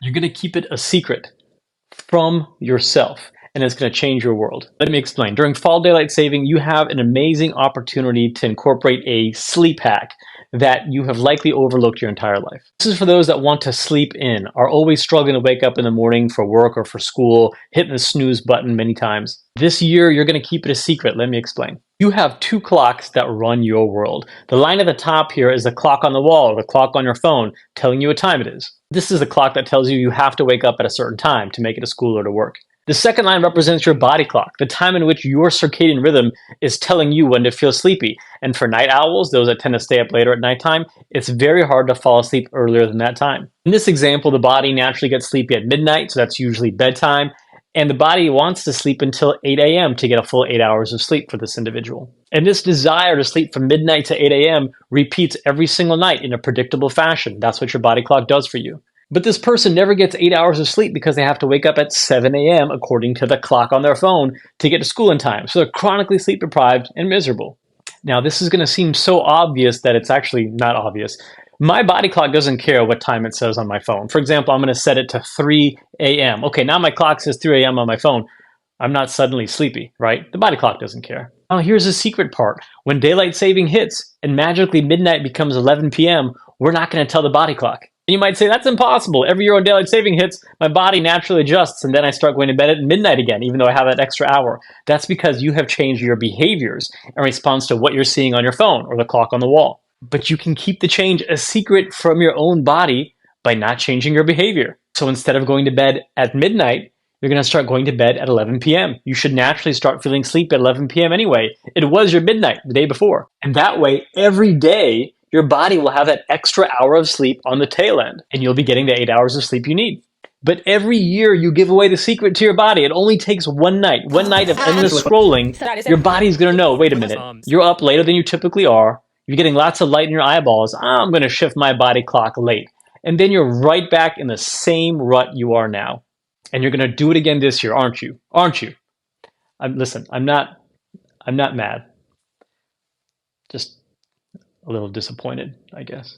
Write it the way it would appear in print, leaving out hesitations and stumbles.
You're going to keep it a secret from yourself, and it's going to change your world. Let me explain. During fall daylight saving, you have an amazing opportunity to incorporate a sleep hack that you have likely overlooked your entire life. This is for those that want to sleep in, are always struggling to wake up in the morning for work or for school, hitting the snooze button many times. This year, you're going to keep it a secret. Let me explain. You have two clocks that run your world. The line at the top here is the clock on the wall, or the clock on your phone, telling you what time it is. This is the clock that tells you have to wake up at a certain time to make it to school or to work. The second line represents your body clock, the time in which your circadian rhythm is telling you when to feel sleepy. And for night owls, those that tend to stay up later at nighttime, it's very hard to fall asleep earlier than that time. In this example, the body naturally gets sleepy at midnight, so that's usually bedtime. And the body wants to sleep until 8 a.m. to get a full 8 hours of sleep for this individual. And this desire to sleep from midnight to 8 a.m. repeats every single night in a predictable fashion. That's what your body clock does for you. But this person never gets 8 hours of sleep because they have to wake up at 7 a.m. according to the clock on their phone to get to school in time. So they're chronically sleep deprived and miserable. Now, this is going to seem so obvious that it's actually not obvious. My body clock doesn't care what time it says on my phone. For example, I'm going to set it to 3 a.m. Okay, now my clock says 3 a.m. on my phone. I'm not suddenly sleepy, right? The body clock doesn't care. Now, here's the secret part. When daylight saving hits and magically midnight becomes 11 p.m., we're not going to tell the body clock. And you might say, that's impossible. Every year when daylight saving hits, my body naturally adjusts, and then I start going to bed at midnight again, even though I have that extra hour. That's because you have changed your behaviors in response to what you're seeing on your phone or the clock on the wall. But you can keep the change a secret from your own body by not changing your behavior. So instead of going to bed at midnight, you're going to start going to bed at 11 p.m. You should naturally start feeling sleep at 11 p.m. anyway. It was your midnight the day before. And that way, every day, your body will have that extra hour of sleep on the tail end, and you'll be getting the 8 hours of sleep you need. But every year you give away the secret to your body. It only takes one night of endless scrolling. Your body's going to know, wait a minute, you're up later than you typically are. You're getting lots of light in your eyeballs. I'm going to shift my body clock late. And then you're right back in the same rut you are now. And you're going to do it again this year, aren't you? Aren't you? Listen, I'm not mad. Just a little disappointed, I guess.